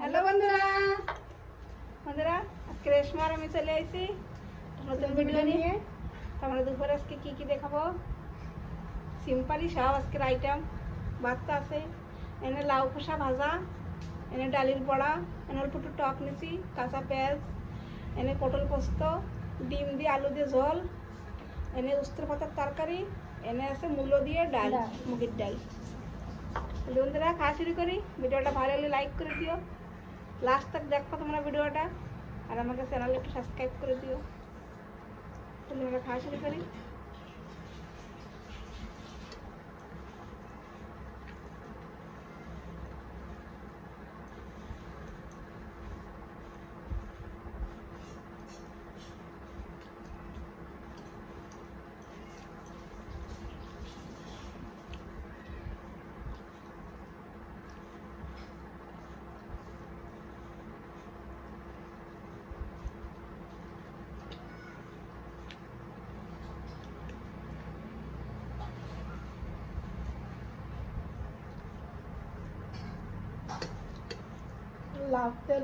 Hello বন্ধুরা বন্ধুরা আজকে রেশমার আমি চলে এসেছি নতুন ভিডিও নিয়ে। আমরা দুপুরে আজকে কি কি দেখাবো, সিম্পলই সব আজকের আইটেম। ভাত তো আছে, এনে লাউ খোসা ভাজা, এনে ডালির বড়া, এনে অল্প একটু টক নিছি, কাঁচা পেঁয়াজ, এনে পটল পোস্ত, ডিম দিয়ে আলু দিয়ে ঝোল, এনে উস্তের পাতার তরকারি, এনে আছে মূলো দিয়ে ডাল, মুগের ডাল। বন্ধুরা খাওয়া শুরু করি। ভিডিওটা ভালো লাগলে লাইক করে দিও, লাস্ট তক দেখো তোমরা ভিডিওটা, আর আমাকে চ্যানেলে একটু সাবস্ক্রাইব করে দিও। তাহলে আমরা খাওয়া শুরু করি।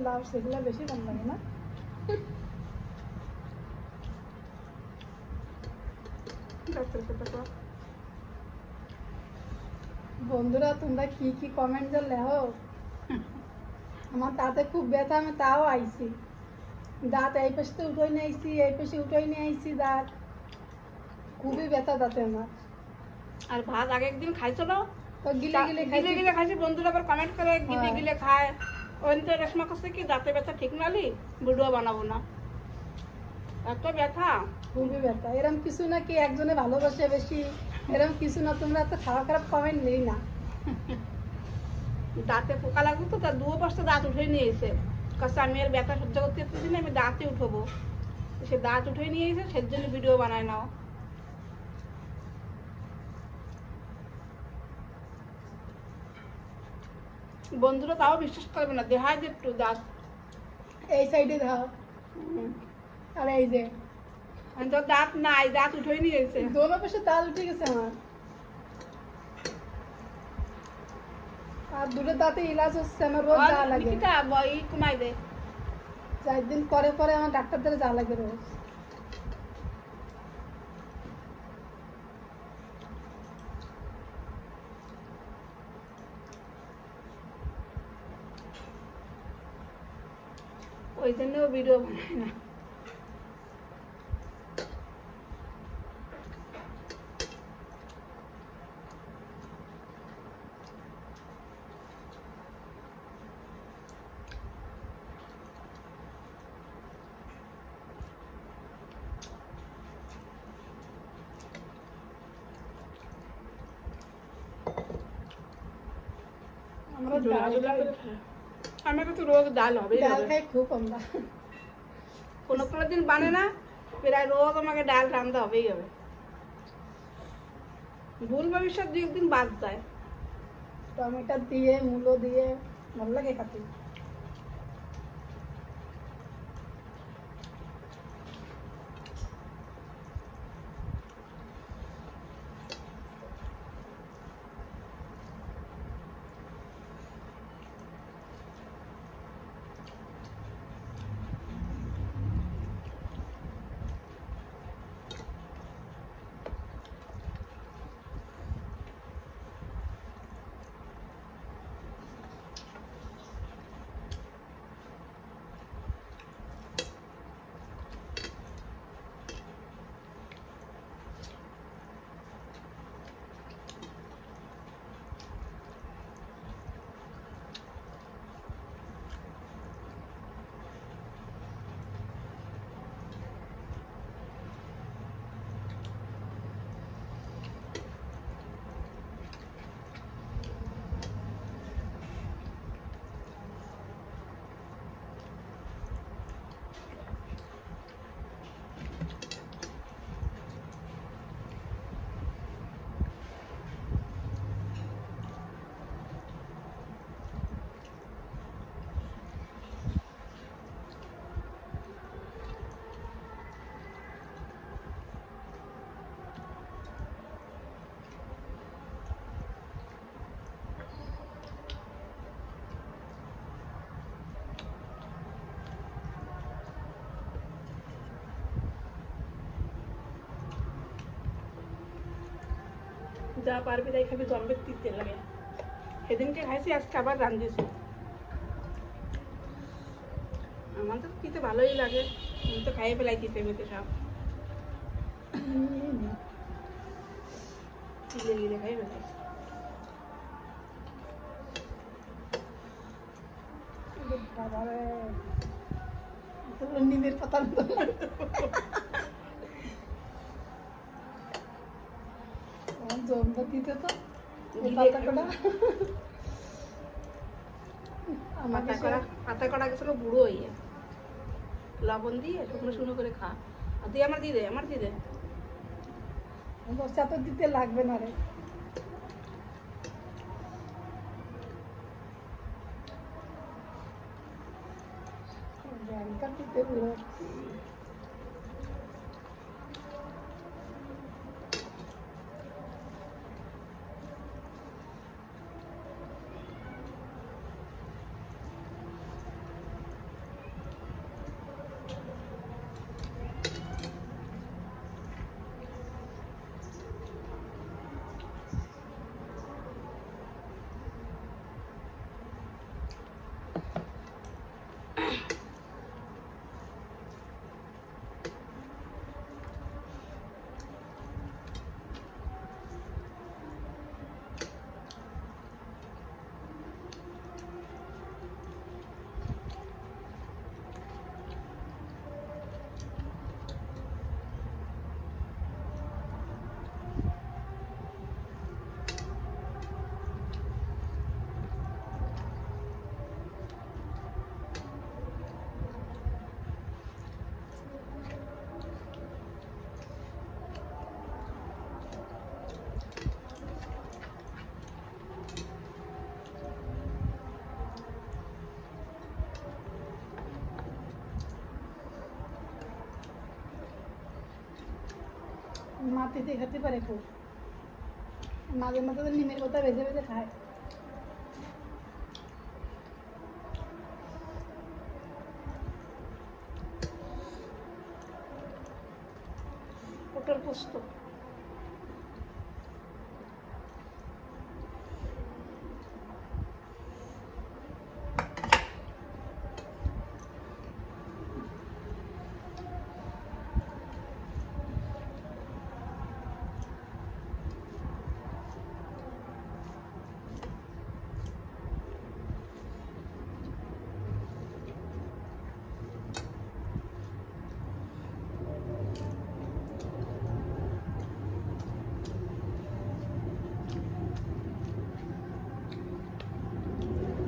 লাভ সেগুলো বেশি কম লাগে না। বন্ধুরা তোমরা কি কি কমেন্ট যে লেখো, আমার তাতে খুব ব্যথা। আমি তাও আইছি, দাঁত এই পাশে তো উঠোই নিয়ে আইছি, এই পাশে উঠোই নিয়ে আইছি, দাঁত খুবই ব্যথা দাঁতে আমার। আর ভাত আগে একদিন খাইছিল তো গিলে গিলে গিলে গিলে খাইছি। বন্ধুরা আবার কমেন্ট করে গিলে গিলে খায়। ওই তো রেশমা করছে কি দাঁতে ব্যথা ঠিক নালি ভিডিও বানাবো না, এত ব্যথা, খুবই ব্যথা। এরকম কিছু না কি একজনে ভালোবাসে বেশি, এরকম কিছু না। তোমরা তো খারাপ খারাপ কমেন্ট নেই না। দাঁতে পোকা লাগতো তো, তার দুও পাশে দাঁত উঠে নিয়ে এসে কাছে আমি আর ব্যথা সহ্য করতে পারতেছি না, আমি দাঁতে উঠবো। সে দাঁত উঠে নিয়ে এসে সের জন্য ভিডিও বানায় নাও। বন্ধুরা তাও বিশ্বাস করবে না, দেখায় যে একটু দাঁত এই সাইডে দাও, আর এই যে তো দাঁত নাই, দাঁত উঠে নিয়ে এসে দোনো পাশে তাল উঠে গেছে আমার। আর দুটো দাঁতে ইলাজ হচ্ছে, আমার রোজ যাওয়া লাগে। কমাই দে 4 দিন পরে পরে আমার ডাক্তার দ্বারা যাওয়া লাগে রোজ। ওই জন্য ভিডিও বানায় না। আমার তো রোজ ডাল হবে, ডাল খাই খুব আমরা। কোনো কোনো দিন বানে না, প্রায় রোজ আমাকে ডাল রাঁধতে হবেই হবে। ভুল ভবিষ্যৎ 2 দিন বাদ যায়। টমেটো দিয়ে মূলো দিয়ে ভালো লাগে খাতে। যা পারবি তাই খাবি, জম্বের তিতে লাগে। সেদিনকে খাইছি, আজকে আবার রাঁধেছি। আমার তো তিতে ভালোই লাগে, আমি তো খাইয়ে ফেলাই তিতে মেতে সব। গিলে গিলে খাই ফেলাই। বাবারে, নিমের পাতার মতো জমটা দিতে তো পাতা কড়া গেছিল বুড়ো হয়ে, লবণ দিয়ে শুকনো শুকনো করে খা। আর তুই আমার দিয়ে দে, আমার দিয়ে দে। বর্ষা তো দিতে লাগবে না রে। দিতে বুড়ো মাটিতে খেতে পারে খুব, মাঝে মাঝে তো নিমের পাতা ভেজে ভেজে খায়। পটল পোস্ত।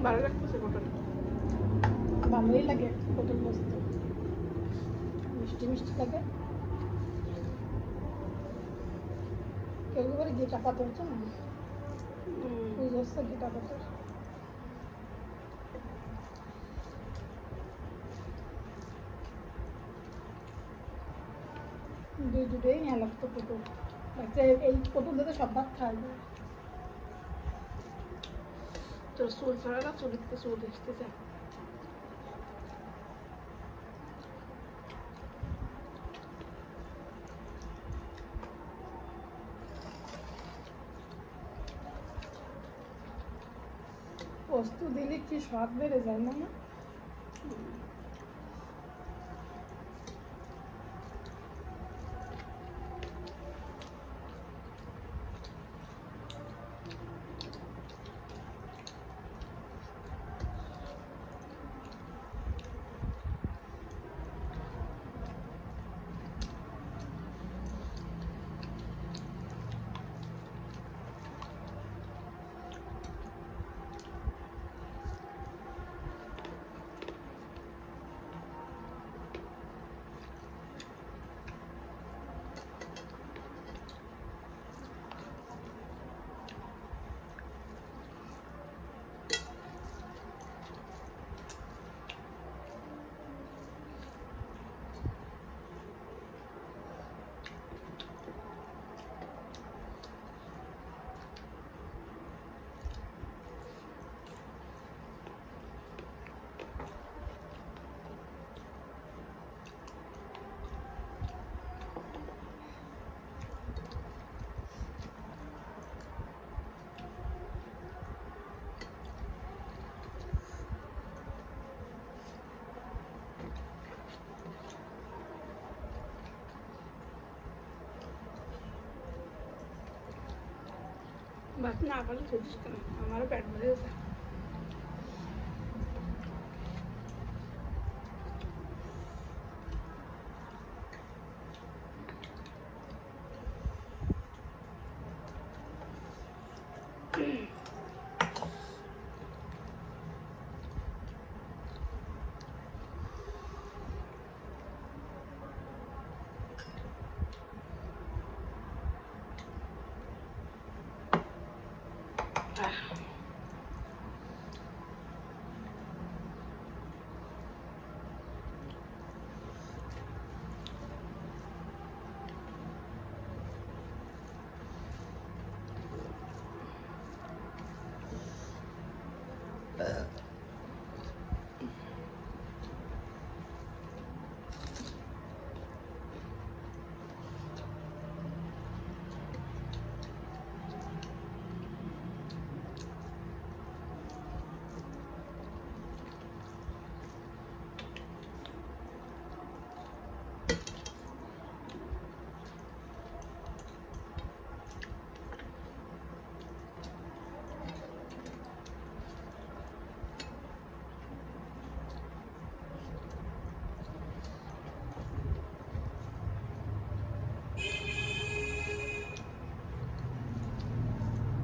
ভালো লাগতেছে পটল, ভালোই লাগে পটল পোস্ত, মিষ্টি মিষ্টি লাগে। কেউ করে গেটা পাতা হচ্ছে না, পুজো হচ্ছে গেটা পাতা। দুটোই নিয়ে লাগতো পটল, বাচ্চা এই পটল দিয়ে সব ভাত খাওয়া যায়। তোর চুল ছাড়া না, চুলিতে চুল এসতেছে। পোস্ত দিলে কি স্বাদ বেড়ে যায় না? বাস না পারলে খেতিস কেন, আমারও পেট ভরে গেছে।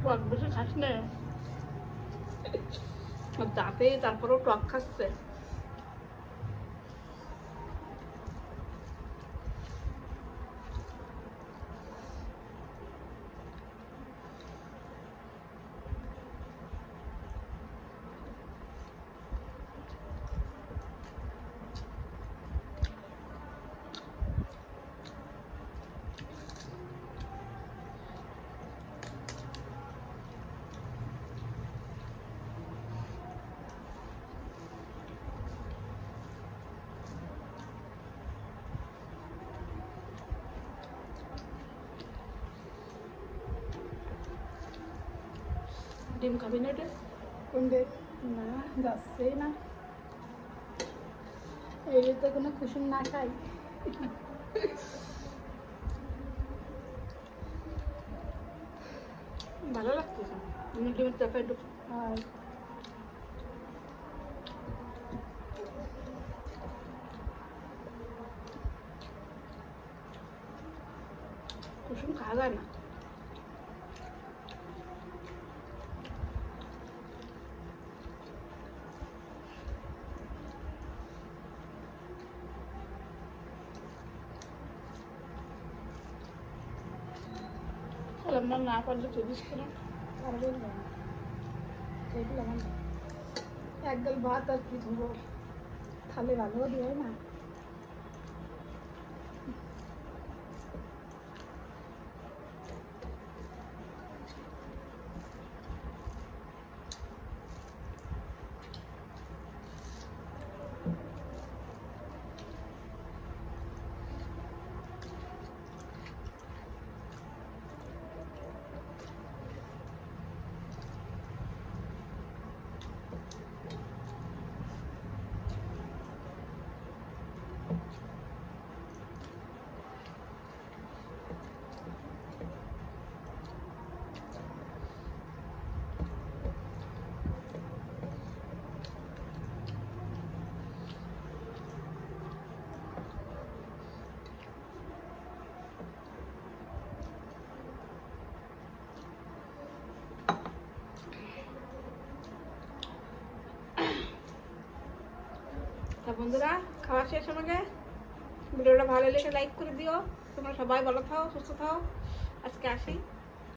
টক বেশি খাস না, দাঁতে তারপরেও টক খাচ্ছে। ডিম খাবি না? এটা কোনটা? না, যাচ্ছেই না। এই তো কোনো কুসুম না খাই। ভালো লাগতেছে ডিমের চাপা একটু। আর কুসুম খাওয়া যায় না। আমার না পারলে চল্লিশ করে পারবেন না, সেগুলো আমার এক গাল ভাত আর কি ধরবো, থালে ভালো দিয়ে না। তা বন্ধুরা, খাওয়া শেষ আমাকে। ভিডিওটা ভালো লেগে লাইক করে দিও। তোমরা সবাই ভালো থাও, সুস্থ থাও। আজকে আসি।